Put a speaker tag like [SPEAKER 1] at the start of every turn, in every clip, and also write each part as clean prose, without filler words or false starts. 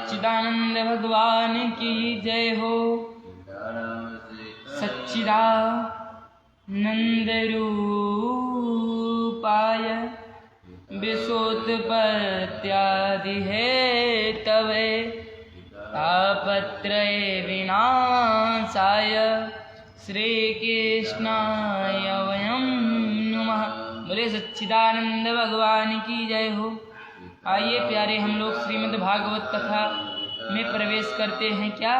[SPEAKER 1] सच्चिदानंद भगवान की जय हो। सच्चिदानंद रूपाय विश्वोत्पत्त्यादि हेतवे तापत्रय विनाशाय श्रीकृष्णाय वयं नमः। बोले सच्चिदानंद भगवान की जय हो। आइए प्यारे, हम लोग श्रीमद् भागवत कथा में प्रवेश करते हैं। क्या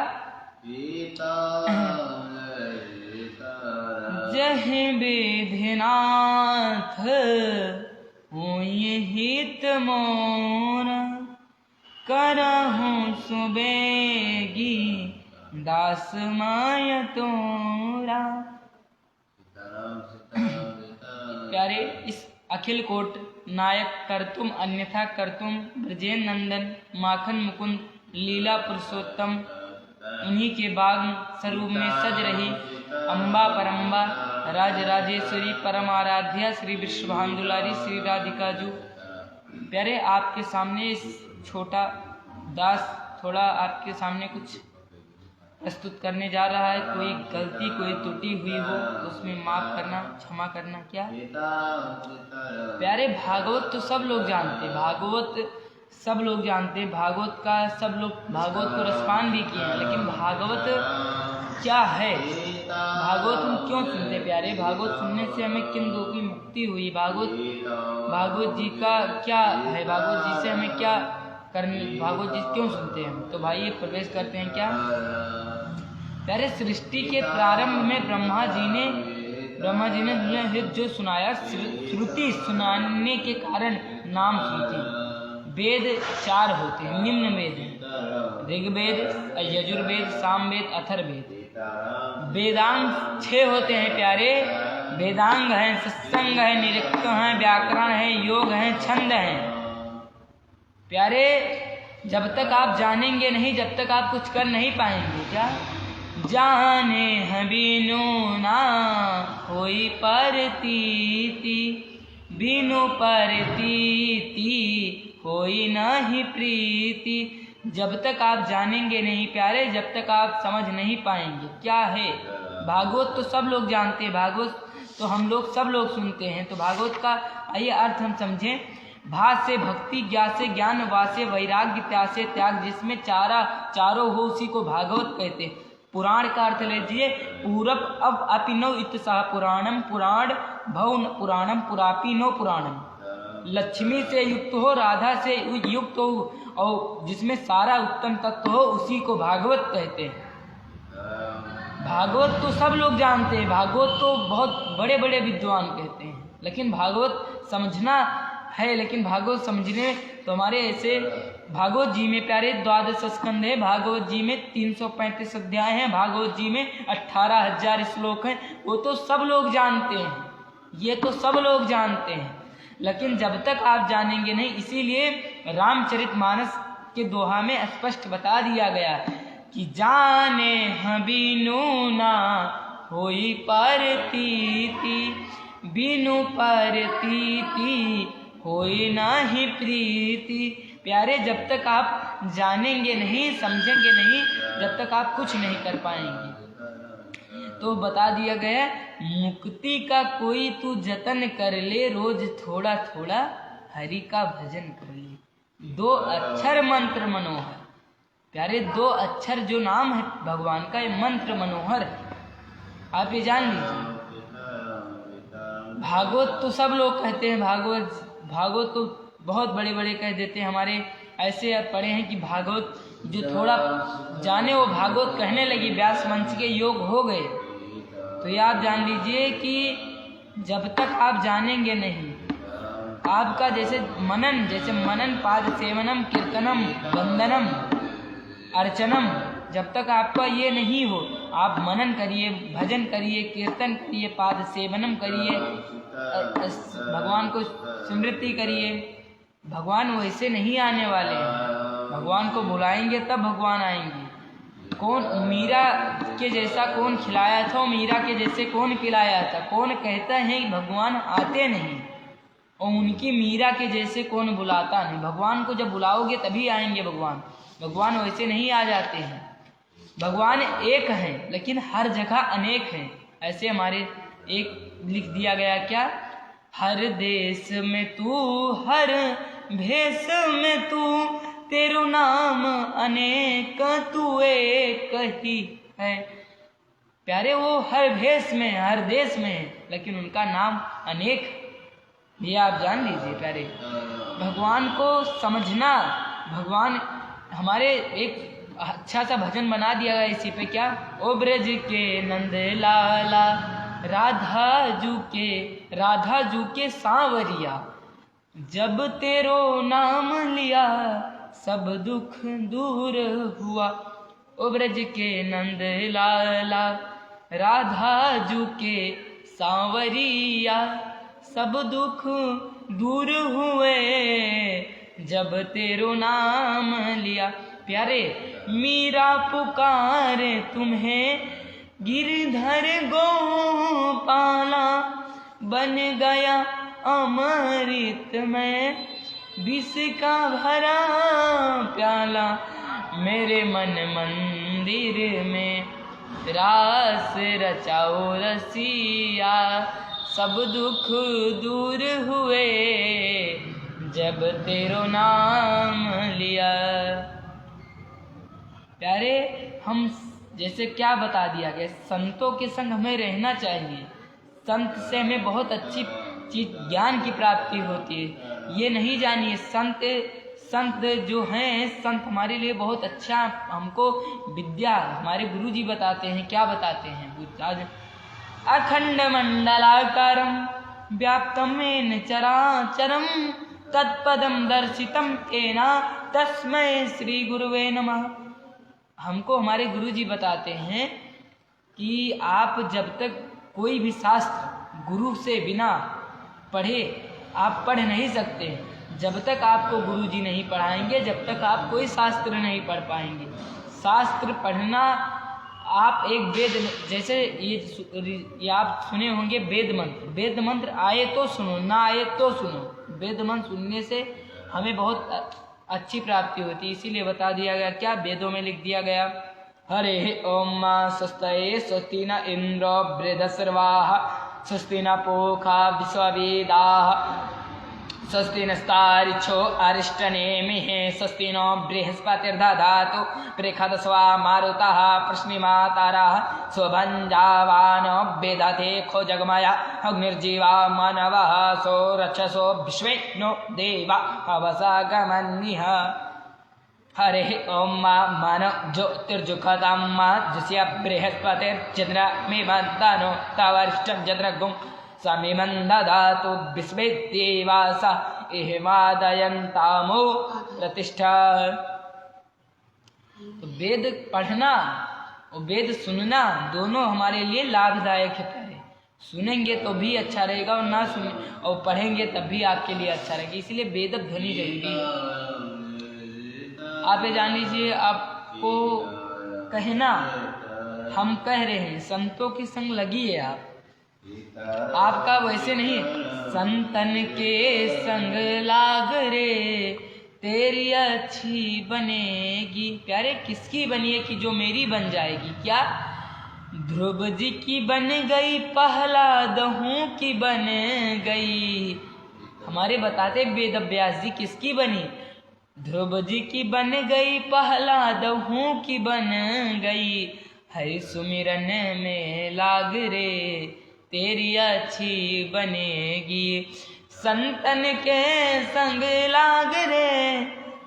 [SPEAKER 1] जय विधिनाथ होय हित मोर, करहूँ सुबेगी दास माय तोरा। प्यारे, इस अखिल कोट नायक करतुम अन्यथा करतुम ब्रजेन नंदन माखन मुकुंद लीला पुरुषोत्तम, उन्हीं के बाग स्वरूप में सज रही अम्बा परम्बा राज राजेश्वरी परम आराध्या श्री विश्वभानुलारी श्री राधिका जू। प्यारे, आपके सामने इस छोटा दास थोड़ा आपके सामने कुछ प्रस्तुत करने जा रहा है। कोई गलती कोई त्रुटि हुई हो तो उसमें माफ करना, क्षमा करना। क्या प्यारे, भागवत तो सब लोग जानते, भागवत सब लोग जानते, भागवत का सब लोग भागवत को रसपान भी किए हैं, लेकिन भागवत क्या है, भागवत हम क्यों सुनते? प्यारे, भागवत सुनने से हमें किन दो की मुक्ति हुई? भागवत जी का क्या है? भागवत जी से हमें क्या करने, भागवत जी क्यों सुनते हैं? तो भाई ये प्रवेश करते हैं। क्या प्यारे, सृष्टि के प्रारंभ में ब्रह्मा जी ने जो सुनाया, श्रुति सुनाने के कारण नाम श्रुति। वेद 4 होते हैं, निम्न वेद हैं, ऋग्वेद, यजुर्वेद, सामवेद, अथर्ववेद। वेदांग 6 होते हैं प्यारे। वेदांग हैं, सत्संग है, निरुक्त हैं, व्याकरण है, योग है, छंद हैं। प्यारे, जब तक आप जानेंगे नहीं, जब तक आप कुछ कर नहीं पाएंगे। क्या जाने हैं बिनु ना होई परतीति, बिनु परतीति होई नहीं प्रीति। जब तक आप जानेंगे नहीं प्यारे, जब तक आप समझ नहीं पाएंगे। क्या है भागवत? तो सब लोग जानते हैं, भागवत तो हम लोग सब लोग सुनते हैं। तो भागवत का आइए अर्थ हम समझें। भास से भक्ति, ज्ञान से ज्ञान, वास से वैराग्य, त्याग से त्याग, जिसमें चारों हो उसी को भागवत कहते हैं। पुराण का अर्थ लीजिए, पूरब अब अपिनव इत्साह पुराणम, पुराण भव पुराणम, पुरापी नो पुराणम। लक्ष्मी से युक्त हो, राधा से युक्त हो, और जिसमें सारा उत्तम तत्व हो उसी को भागवत कहते हैं। भागवत तो सब लोग जानते हैं, भागवत तो बहुत बड़े बड़े विद्वान कहते हैं, लेकिन भागवत समझना है। लेकिन भागवत समझने तो हमारे ऐसे भागवत जी में प्यारे 12 स्कंद है, भागवत जी में 335 अध्याय हैं, भागवत जी में 18,000 श्लोक हैं। वो तो सब लोग जानते हैं, ये तो सब लोग जानते हैं, लेकिन जब तक आप जानेंगे नहीं। इसीलिए रामचरितमानस के दोहा में स्पष्ट बता दिया गया कि जाने हैं बिनु ना होई परतीति, बिनु परतीति होई नाही प्रीति। प्यारे, जब तक आप जानेंगे नहीं, समझेंगे नहीं, जब तक आप कुछ नहीं कर पाएंगे। तो बता दिया गया, मुक्ति का कोई तू जतन कर ले, रोज थोड़ा थोड़ा हरि का भजन कर ले। 2 अक्षर मंत्र मनोहर। प्यारे, 2 अक्षर जो नाम है भगवान का, ये मंत्र मनोहर, आप ये जान लीजिए। भागवत तो सब लोग कहते हैं, भागवत तो बहुत बड़े बड़े कह देते हैं। हमारे ऐसे पढ़े हैं कि भागवत जो थोड़ा जाने वो भागवत कहने लगी, व्यास मंच के योग हो गए। तो ये आप जान लीजिए कि जब तक आप जानेंगे नहीं, आपका जैसे मनन पाद सेवनम कीर्तनम वंदनम अर्चनम, जब तक आपका ये नहीं हो, आप मनन करिए, भजन करिए, कीर्तन करिए, पाद सेवनम करिए, भगवान को स्मृति करिए। भगवान वैसे नहीं आने वाले हैं, भगवान को बुलाएंगे तब भगवान आएंगे। कौन मीरा के जैसा कौन खिलाया था, मीरा के जैसे कौन पिलाया था? कौन कहता है कि भगवान आते नहीं? और उनकी मीरा के जैसे कौन बुलाता नहीं। भगवान को जब बुलाओगे तभी आएंगे भगवान, भगवान वैसे नहीं आ जाते हैं। भगवान एक हैं लेकिन हर जगह अनेक हैं। ऐसे हमारे एक लिख दिया गया क्या, हर देश में तू हर भेष में तू, तेरो नाम अनेक तू एक ही है। प्यारे वो हर भेष में हर देश में है लेकिन उनका नाम अनेक, ये आप जान लीजिए प्यारे। भगवान को समझना, भगवान हमारे एक अच्छा सा भजन बना दिया गया इसी पे क्या, ओ ब्रज के नंद लाला राधा जू के सांवरिया, जब तेरो नाम लिया सब दुख दूर हुआ। ओ ब्रज के नंद लाला राधा जू के सांवरिया, सब दुख दूर हुए जब तेरो नाम लिया। प्यारे मीरा पुकारे तुम्हें गिरधर गोपाला, बन गया अमृत में विष का भरा प्याला, मेरे मन मंदिर में रास रचाओ रसिया, सब दुख दूर हुए जब तेरो नाम लिया। प्यारे हम जैसे क्या बता दिया गया, संतों के संग हमें रहना चाहिए। संत से हमें बहुत अच्छी चीज ज्ञान की प्राप्ति होती है। ये नहीं जानिए संत जो हैं, संत हमारे लिए बहुत अच्छा हमको विद्या हमारे गुरुजी बताते हैं। क्या बताते हैं, अखंड मंडलाकारं व्याप्तं येन चराचरं, तत्पदं दर्शितं तेन तस्मै श्री गुरुवे नमः। हमको हमारे गुरुजी बताते हैं कि आप जब तक कोई भी शास्त्र गुरु से बिना पढ़े आप पढ़ नहीं सकते। जब तक आपको गुरुजी नहीं पढ़ाएंगे जब तक आप कोई शास्त्र नहीं पढ़ पाएंगे। शास्त्र पढ़ना, आप एक वेद, जैसे ये आप सुने होंगे वेद मंत्र आए तो सुनो, ना आए तो सुनो। वेद मंत्र सुनने से हमें बहुत अच्छी प्राप्ति होती है। इसीलिए बता दिया गया क्या, वेदों में लिख दिया गया, हरे ओम स्वस्तये स्वस्ति न इंद्र बृहस्पतिर्वाः, स्वस्ति न पूषा विश्ववेदाः, स्वस्ति नस्तारिक्षो अरिष्टनेमिः, स्वस्ति नो बृहस्पतिर्दधातु बृहस्पतिर्वा मारुतः प्रश्निमातारः, स्वभञ्जावानो वेदते खो जगमया अग्निर्जीवा मानवः, सो रक्षसो विश्वे नो देवा हवसागमन्यः। हरे ओम मन ज्योतिर्जुखतां जुष्य बृहस्पतिर्चन्द्रमिमन्दनो तवरिष्ठं चन्द्रगुं समिमं ददातु विश्वे देवास एहिमादयन्तामो प्रतिष्ठा। तो वेद पढ़ना और वेद सुनना दोनों हमारे लिए लाभदायक है। सुनेंगे तो भी अच्छा रहेगा और ना सुने और पढ़ेंगे तब भी आपके लिए अच्छा रहेगा। इसलिए वेद ध्वनि जरूरी है। आप ये जान लीजिए, आपको कहना, हम कह रहे हैं संतों के संग लगिए। आपका वैसे नहीं, संतन के संग लाग रे तेरी अच्छी बनेगी। प्यारे किसकी बनिए कि जो मेरी बन जाएगी। क्या ध्रुव जी की बन गई, प्रहलाद की बन गई। हमारे बताते वेद व्यास जी किसकी बनी, ध्रुव जी की बन गई, प्रहलाद की बन गई। हरि सुमिरन में लाग रे तेरी अच्छी बनेगी। संतन के संग लाग रे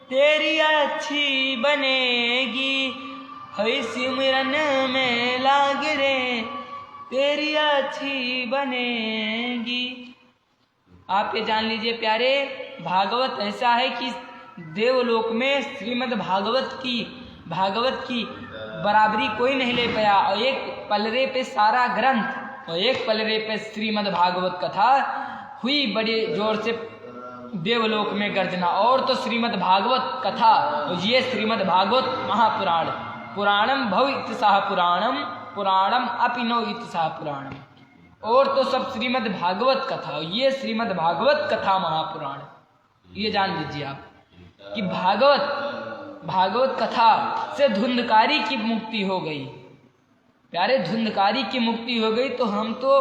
[SPEAKER 1] तेरी अच्छी बनेगी। हरि सिमरन में लाग रे तेरी अच्छी बनेगी। आप ये जान लीजिए प्यारे, भागवत ऐसा है कि देवलोक में श्रीमद् भागवत की बराबरी कोई नहीं ले पाया। और एक पलरे पे सारा ग्रंथ और एक पलरे पे श्रीमद् भागवत कथा हुई बड़े जोर से देवलोक में गर्जना। और तो श्रीमद् भागवत कथा, ये श्रीमद् भागवत महापुराण, पुराणम भव इति सह पुराणम, पुराणम अपि नो इति सह पुराणम। और तो सब श्रीमद् भागवत कथा। ये श्रीमद् भागवत कथा महापुराण, ये जान लीजिए आप कि भागवत कथा से धुंधकारी की मुक्ति हो गई। प्यारे, धुंधकारी की मुक्ति हो गई तो हम तो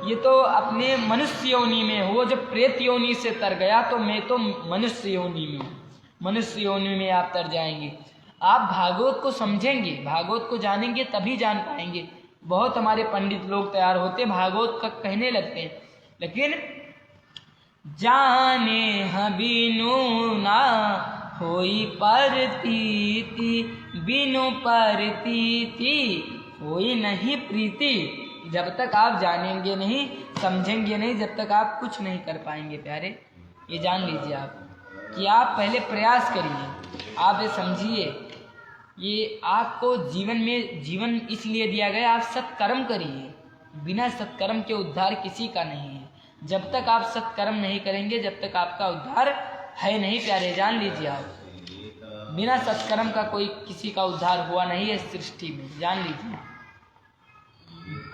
[SPEAKER 1] ये तो अपने मनुष्य योनि में हो, जब प्रेत योनि से तर गया तो मैं तो मनुष्य योनि में हूँ। मनुष्य योनि में आप तर जाएंगे। आप भागवत को समझेंगे, भागवत को जानेंगे तभी जान पाएंगे। बहुत हमारे पंडित लोग तैयार होते भागवत का कहने लगते हैं, लेकिन जाने हबीनु ना होई परतीति, बिनु परतीति होई नहीं प्रीति। जब तक आप जानेंगे नहीं, समझेंगे नहीं, जब तक आप कुछ नहीं कर पाएंगे। प्यारे, ये जान लीजिए आप कि आप पहले प्रयास करिए। आप ये समझिए, ये आपको जीवन इसलिए दिया गया, आप सत्कर्म करिए। बिना सत्कर्म के उद्धार किसी का नहीं है। जब तक आप सत्कर्म नहीं करेंगे, जब तक आपका उद्धार है नहीं। प्यारे, जान लीजिए आप, बिना सत्कर्म का कोई किसी का उद्धार हुआ नहीं है सृष्टि में। जान लीजिए,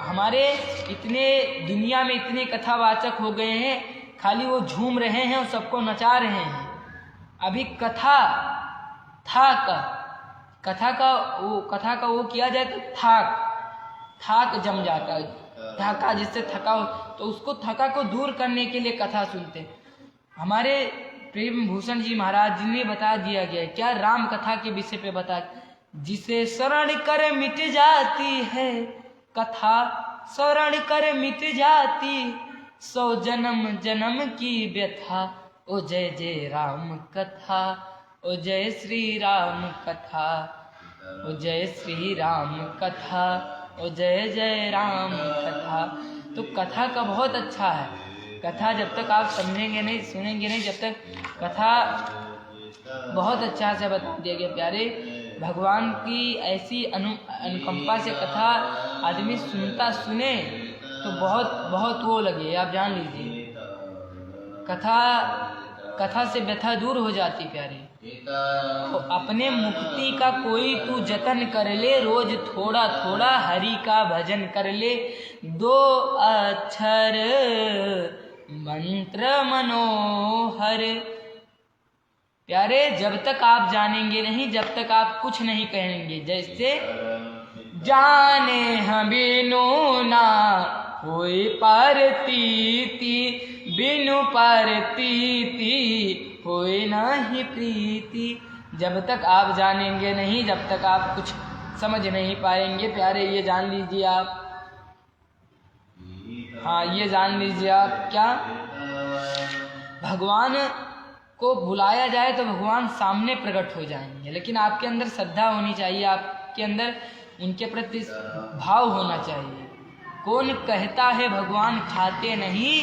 [SPEAKER 1] हमारे इतने दुनिया में इतने कथावाचक हो गए हैं, खाली वो झूम रहे हैं और सबको नचा रहे हैं। अभी कथा का वो किया जाए तो थाक जम जाता है। थका, जिससे थका हो तो उसको थका को दूर करने के लिए कथा सुनते। हमारे प्रेम भूषण जी महाराज जी ने बता दिया गया है क्या, राम कथा के विषय पे बता, जिसे शरण कर मिट जाती है कथा, शरण कर मिट जाती 100 जन्म की व्यथा। ओ जय जय राम कथा, ओ जय श्री राम कथा, ओ जय श्री राम कथा, ओ जय जय राम कथा। तो कथा का बहुत अच्छा है। कथा जब तक आप समझेंगे नहीं, सुनेंगे नहीं, जब तक कथा बहुत अच्छा से बता दिया गया। प्यारे, भगवान की ऐसी अनुकंपा से कथा आदमी सुने तो बहुत वो लगे। आप जान लीजिए, कथा से व्यथा दूर हो जाती। प्यारे, तो अपने मुक्ति का कोई तू जतन कर ले, रोज थोड़ा थोड़ा हरि का भजन कर ले। 2 अक्षर मंत्र मनोहर। प्यारे, जब तक आप जानेंगे नहीं, जब तक आप कुछ नहीं कहेंगे। जैसे जाने हबीनु ना होई परतीति, बिनु परतीति होई नहीं प्रीति। जब तक आप जानेंगे नहीं, जब तक आप कुछ समझ नहीं पाएंगे। प्यारे, ये जान लीजिए आप, हाँ ये जान लीजिए आप, क्या भगवान को बुलाया जाए तो भगवान सामने प्रकट हो जाएंगे, लेकिन आपके अंदर श्रद्धा होनी चाहिए, आपके अंदर उनके प्रति भाव होना चाहिए। कौन कहता है भगवान खाते नहीं,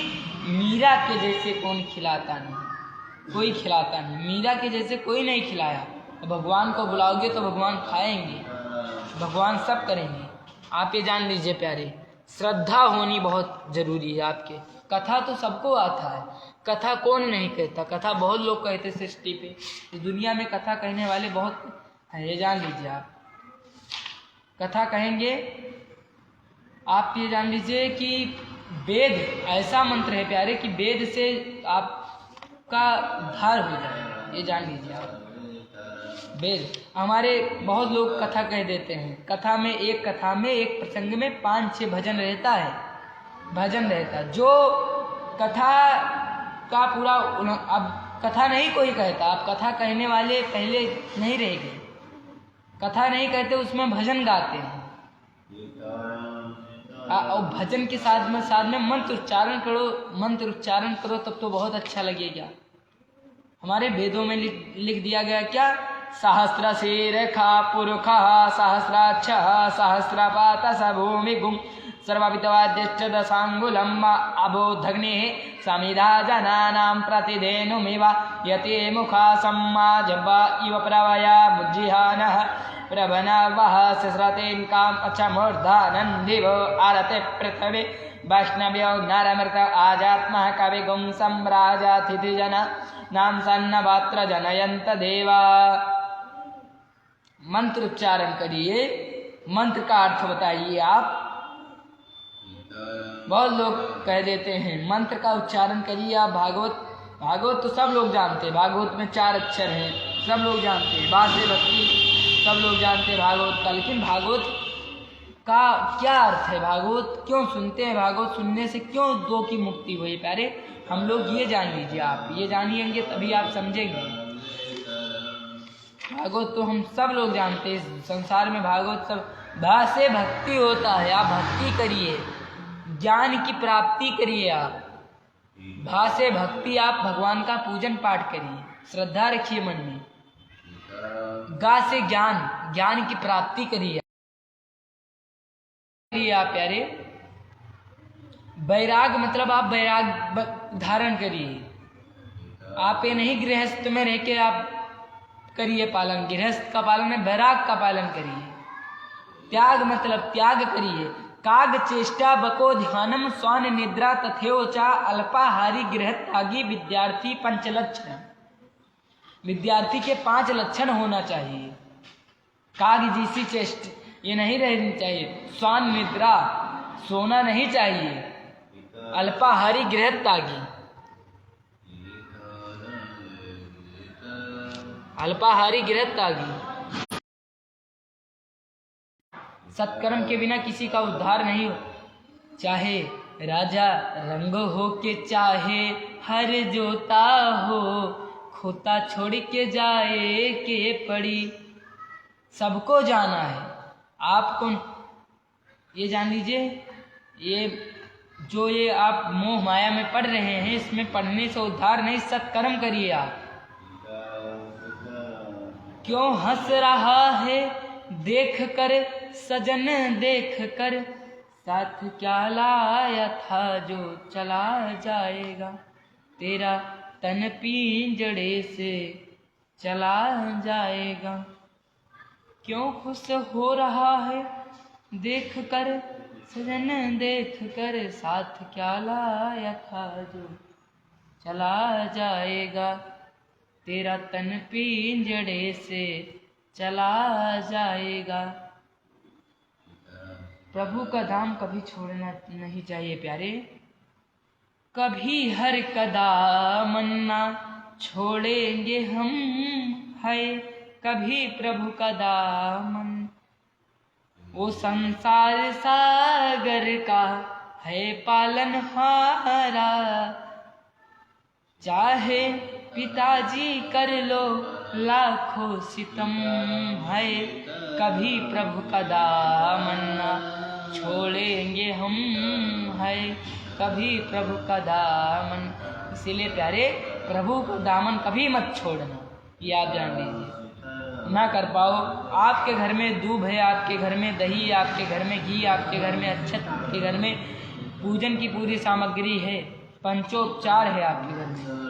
[SPEAKER 1] मीरा के जैसे कौन खिलाता नहीं, कोई खिलाता नहीं। मीरा के जैसे कोई नहीं खिलाया। भगवान को बुलाओगे तो भगवान खाएंगे, भगवान सब करेंगे। आप ये जान लीजिए प्यारे, श्रद्धा होनी बहुत जरूरी है आपके। कथा तो सबको आता है, कथा कौन नहीं कहता। कथा बहुत लोग कहते सृष्टि पे, इस दुनिया में कथा कहने वाले बहुत हैं, ये जान लीजिए आप। कथा कहेंगे, आप ये जान लीजिए कि वेद ऐसा मंत्र है प्यारे कि वेद से आपका उद्धार हो जाए, ये जान लीजिए आप। वेद, हमारे बहुत लोग कथा कह देते हैं। कथा में एक प्रसंग में 5-6 भजन रहता है, भजन रहता है। जो कथा का पूरा, अब कथा नहीं कोई कहता, आप कथा कहने वाले पहले नहीं रह गए। कथा नहीं कहते, उसमें भजन गाते हैं। और भजन के साथ में मंत्र उच्चारण करो तब तो बहुत अच्छा लगेगा। हमारे वेदों में लिख दिया गया क्या, सहस्र शीर्षा पुरुषा सहस्राक्ष सहस्रपात स भूमिगुं सर्ववितवाद्यश्च दशांगुलम् अबोधग्निः समिधा जनानां प्रतिधेनुमिव यते मुखा सम्माजवा इव प्रवया मुज्जिहानः प्रभनवः सस्रतेन काम अचमूर्धानन्दिव आरते पृथ्वी वैष्णव्यो नरमृत आजात्मः कविगुं सम्राजातिथिजना नाम सन्नवात्र जनयंत देवा। मंत्र उच्चारण करिए, मंत्र का अर्थ बताइए आप। बहुत लोग कह देते हैं मंत्र का उच्चारण करिए आप। भागवत तो सब लोग जानते हैं, भागवत में 4 अक्षर हैं, सब लोग जानते हैं। बात से भक्ति सब लोग जानते हैं भागवत का, लेकिन भागवत का क्या अर्थ है, भागवत क्यों सुनते हैं, भागवत सुनने से क्यों 2 की मुक्ति हुई प्यारे, हम लोग ये जान लीजिए। आप ये जानिएंगे तभी आप समझेंगे। भागवत तो हम सब लोग जानते हैं, इस संसार में भागवत सब भा से भक्ति होता है। आप भक्ति करिए, ज्ञान की प्राप्ति करिए। आप भा से भक्ति, आप भगवान का पूजन पाठ करिए, श्रद्धा रखिए मन में। गा से ज्ञान की प्राप्ति करिए आप प्यारे। वैराग मतलब आप वैराग धारण करिए। आप ये नहीं गृहस्थ में रह के आप करिए पालन, गृहस्थ का पालन है, वैराग का पालन करिए। त्याग मतलब त्याग करिए। काग चेष्टा बको ध्यानम स्वान निद्रा तथेव चा अल्पाहारी गृहत्यागी विद्यार्थी पंचलक्षण। विद्यार्थी के 5 लक्षण होना चाहिए। काग जैसी चेष्टा ये नहीं रहनी चाहिए। स्वान निद्रा सोना नहीं चाहिए। अल्पाहारी गृहत्यागी, अल्पाहारी गृहत्यागी। सत्कर्म के बिना किसी का उद्धार नहीं हो। चाहे राजा रंग हो के चाहे हर जोता हो, खोता छोड़ के जाए के पड़ी। सबको जाना है। आपको ये जान लीजिए, ये आप मोह माया में पढ़ रहे हैं, इसमें पढ़ने से उद्धार नहीं। सत्कर्म करिए आप। क्यों हंस रहा है देख कर सजन, देख कर साथ क्या लाया था जो चला जाएगा। तेरा तन पिंजड़े से चला जाएगा। क्यों खुश हो रहा है देख कर सजन, देख कर साथ क्या लाया था जो चला जाएगा। तेरा तन पिंजड़े से चला जाएगा। प्रभु का धाम कभी छोड़ना नहीं चाहिए प्यारे। कभी हर कदम ना छोड़ेंगे हम, है कभी प्रभु का दामन। वो संसार सागर का है पालनहारा। चाहे पिताजी कर लो लाखों सितम, है कभी प्रभु का दामन ना छोड़ेंगे हम, है कभी प्रभु का दामन। इसीलिए प्यारे प्रभु का दामन कभी मत छोड़ना, ये आप जान लीजिए। ना कर पाओ, आपके घर में दूब है, आपके घर में दही, आपके घर में घी, आपके घर में अच्छत, आपके घर में पूजन की पूरी सामग्री है, पंचोपचार है आपके घर में।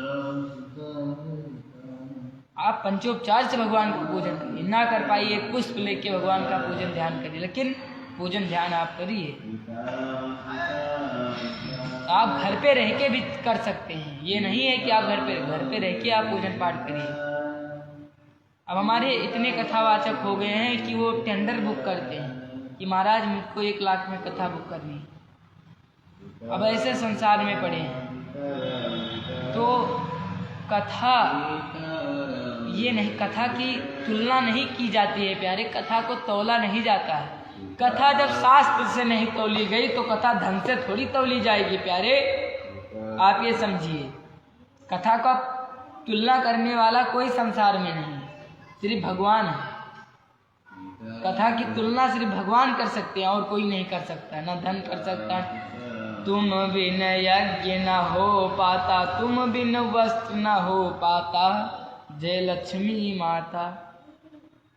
[SPEAKER 1] आप पंचोपचार से भगवान का पूजन करिए। ना कर पाइए पुष्प लेके भगवान का पूजन ध्यान करिए, लेकिन पूजन ध्यान आप करिए। आप घर पे रह के भी कर सकते हैं, ये नहीं है कि आप घर पे रह के आप पूजन पाठ करिए। अब हमारे इतने कथावाचक हो गए हैं कि वो टेंडर बुक करते हैं कि महाराज मुझको 1 लाख में कथा बुक करनी है। अब ऐसे संसार में पड़े हैं। तो कथा ये नहीं, कथा की तुलना नहीं की जाती है प्यारे, कथा को तौला नहीं जाता है। कथा जब शास्त्र से नहीं तौली गई तो कथा धन से थोड़ी तौली जाएगी प्यारे, आप ये समझिए। कथा का तुलना करने वाला कोई संसार में नहीं, सिर्फ भगवान है। कथा की तुलना सिर्फ भगवान कर सकते हैं और कोई नहीं कर सकता, ना धन कर सकता। तुम बिन यज्ञ न हो पाता, तुम बिन वस्त्र न हो पाता, जय लक्ष्मी माता।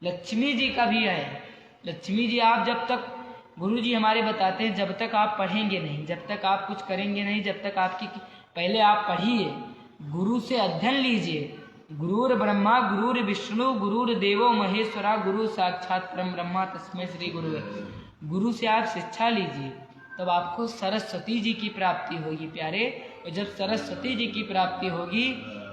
[SPEAKER 1] लक्ष्मी जी का भी है। लक्ष्मी जी आप जब तक, गुरु जी हमारे बताते हैं, जब तक आप पढ़ेंगे नहीं, जब तक आप कुछ करेंगे नहीं, जब तक आपकी, पहले आप पढ़िए, गुरु से अध्ययन लीजिए। गुरुर ब्रह्मा गुरुर विष्णु गुरुर देवो महेश्वरा, गुरु साक्षात परम ब्रह्मा तस्मै श्री गुरुवे। गुरु से आप शिक्षा लीजिए, तब आपको सरस्वती जी की प्राप्ति होगी प्यारे। और जब सरस्वती जी की प्राप्ति होगी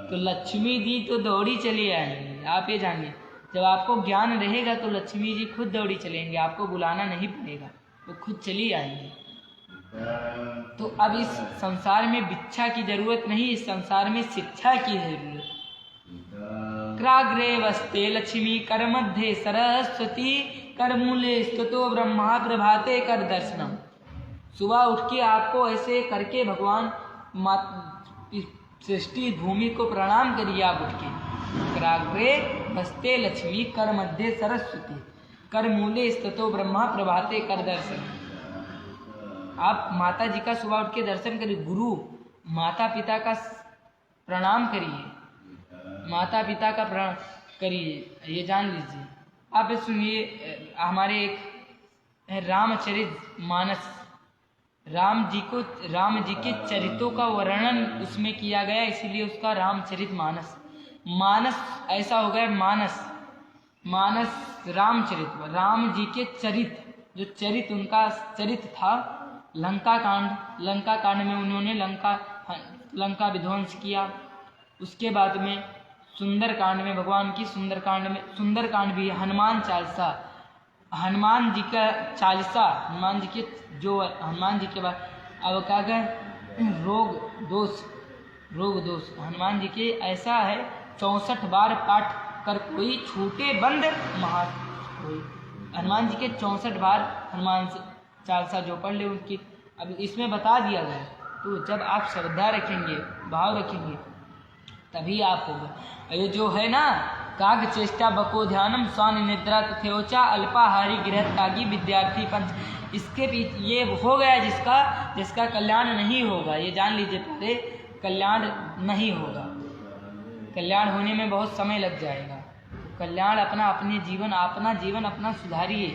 [SPEAKER 1] तो लक्ष्मी जी तो दौड़ी चली आएंगी, आप ये जानिए। जब आपको ज्ञान रहेगा तो लक्ष्मी जी खुद दौड़ी चलेंगे, आपको बुलाना नहीं पड़ेगा, वो खुद चली आएंगी। तो अब इस संसार में भिक्षा की जरूरत नहीं, इस संसार में शिक्षा की जरूरत। क्राग्रे वस्ते लक्ष्मी कर मध्य सरस्वती कर मूले स्तुतो ब्रह्मा प्रभाते कर दर्शनम। सुबह उठ के आपको ऐसे करके भगवान सृष्टि भूमि को प्रणाम करिए। आप उठ के क्राग्रे वस्ते लक्ष्मी कर मध्य सरस्वती कर मूले स्तुतो ब्रह्मा प्रभाते कर दर्शनम। आप माता जी का सुबह उठ के दर्शन करिए, गुरु माता पिता का प्रणाम करिए, माता पिता का प्रणाम करिए। ये जान लीजिए। आप सुनिए, हमारे एक रामचरित मानस, राम जी के चरित्रों का वर्णन उसमें किया गया, इसीलिए उसका रामचरित मानस। मानस ऐसा हो गया, मानस रामचरित, राम जी के चरित्र, जो चरित्र उनका चरित्र था। लंका कांड में उन्होंने लंका विध्वंस किया। उसके बाद में सुंदरकांड में, भगवान की सुंदरकांड भी, हनुमान चालीसा, हनुमान जी का चालीसा, हनुमान जी के बाद अब क्या कहें, रोग दोष हनुमान जी के ऐसा है 64 बार पाठ कर कोई छूटे बंद महा कोई। हनुमान जी के 64 बार हनुमान चालीसा जो पढ़ ले उनकी, अब इसमें बता दिया गया। तो जब आप श्रद्धा रखेंगे, भाव रखेंगे, तभी आप होगा। ये जो है ना, काग चेष्टा बको ध्यानम स्वान निद्रा तथेवचा अल्पाहारी गृह त्यागी विद्यार्थी पंच। इसके पीछे ये हो गया जिसका कल्याण नहीं होगा। ये जान लीजिए, पहले कल्याण नहीं होगा, कल्याण होने में बहुत समय लग जाएगा। कल्याण अपना जीवन अपना सुधारिए।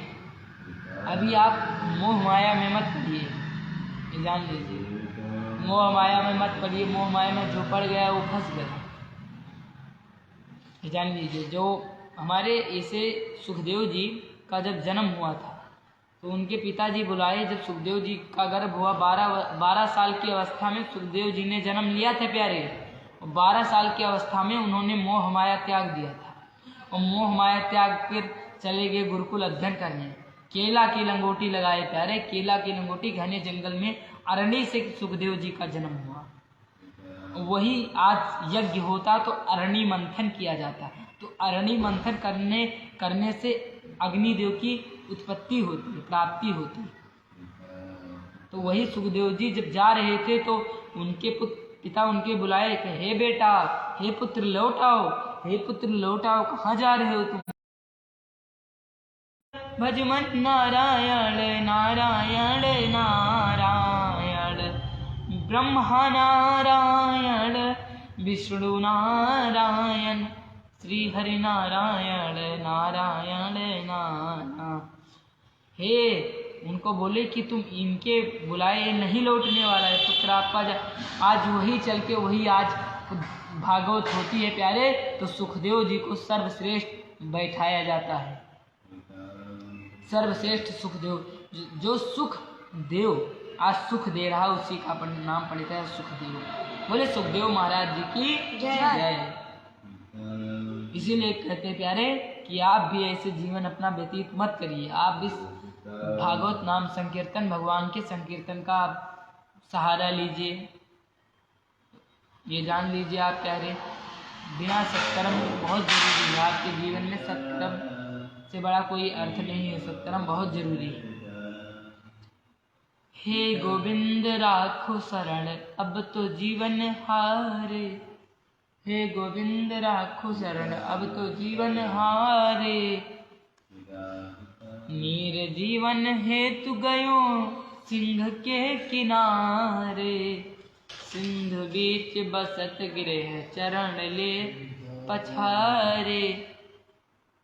[SPEAKER 1] अभी आप मोह माया में मत पड़िए, ये जान लीजिए। मोह माया में मत पड़िए, मोह माया में जो पड़ गया वो फंस गया। ये जान लीजिए। जो हमारे ऐसे सुखदेव जी का जब जन्म हुआ था, तो उनके पिताजी बुलाए। जब सुखदेव जी का गर्भ हुआ, 12 साल की अवस्था में सुखदेव जी ने जन्म लिया था प्यारे। 12 साल की अवस्था में उन्होंने मोह माया त्याग दिया था, और मोह माया त्याग कर चले गए गुरुकुल अध्ययन करने। केला की लंगोटी लगाए प्यारे, केला की लंगोटी, घने जंगल में अरणी से सुखदेव जी का जन्म हुआ। वही आज यज्ञ होता तो अरणी मंथन किया जाता। तो अरणी मंथन करने से अग्निदेव की उत्पत्ति होती है, प्राप्ति होती। तो वही सुखदेव जी जब जा रहे थे, तो उनके पिता उनके बुलाए कि हे बेटा, हे पुत्र लौटाओ, हे पुत्र लौटाओ, कहाँ जा रहे हो तुम? भजमन नारायण नारायण नारायण, ब्रह्मा नारायण विष्णु नारायण, श्री हरि नारायण नारायण नारायण। हे उनको बोले कि तुम इनके बुलाए नहीं लौटने वाला है पुत्र आपका। आज वही चल के वही आज भागवत होती है प्यारे। तो सुखदेव जी को सर्वश्रेष्ठ बैठाया जाता है, सर्वश्रेष्ठ सुखदेव। जो सुख देव आज सुख दे रहा, उसी का नाम पड़ता है सुखदेव। बोले सुखदेव महाराज जी की जय। इसीलिए कहते प्यारे कि आप भी ऐसे जीवन अपना व्यतीत मत करिए। आप इस भागवत नाम संकीर्तन, भगवान के संकीर्तन का सहारा लीजिए। ये जान लीजिए आप प्यारे, बिना सत्कर्म बहुत जरूरी है आपके जीवन में। सत्कर्म से बड़ा कोई अर्थ नहीं है, सत्कर्म बहुत जरूरी है। हे गोविंद राखो शरण अब तो जीवन हारे, हे गोविंद राखो शरण अब तो जीवन हारे। मीर जीवन हेतु गयो सिंह के किनारे, सिंध बीच बसत गृह चरण ले पछारे।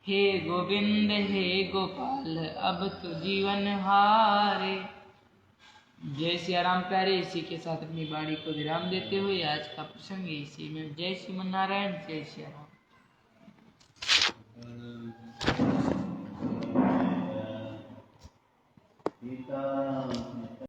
[SPEAKER 1] हे गोविंद हे गोपाल अब तो जीवन हारे। जय श्री राम प्यारे। इसी के साथ अपनी वाणी को विराम देते हुए आज का प्रसंग इसी में। जय श्रीमन नारायण, जय श्री राम।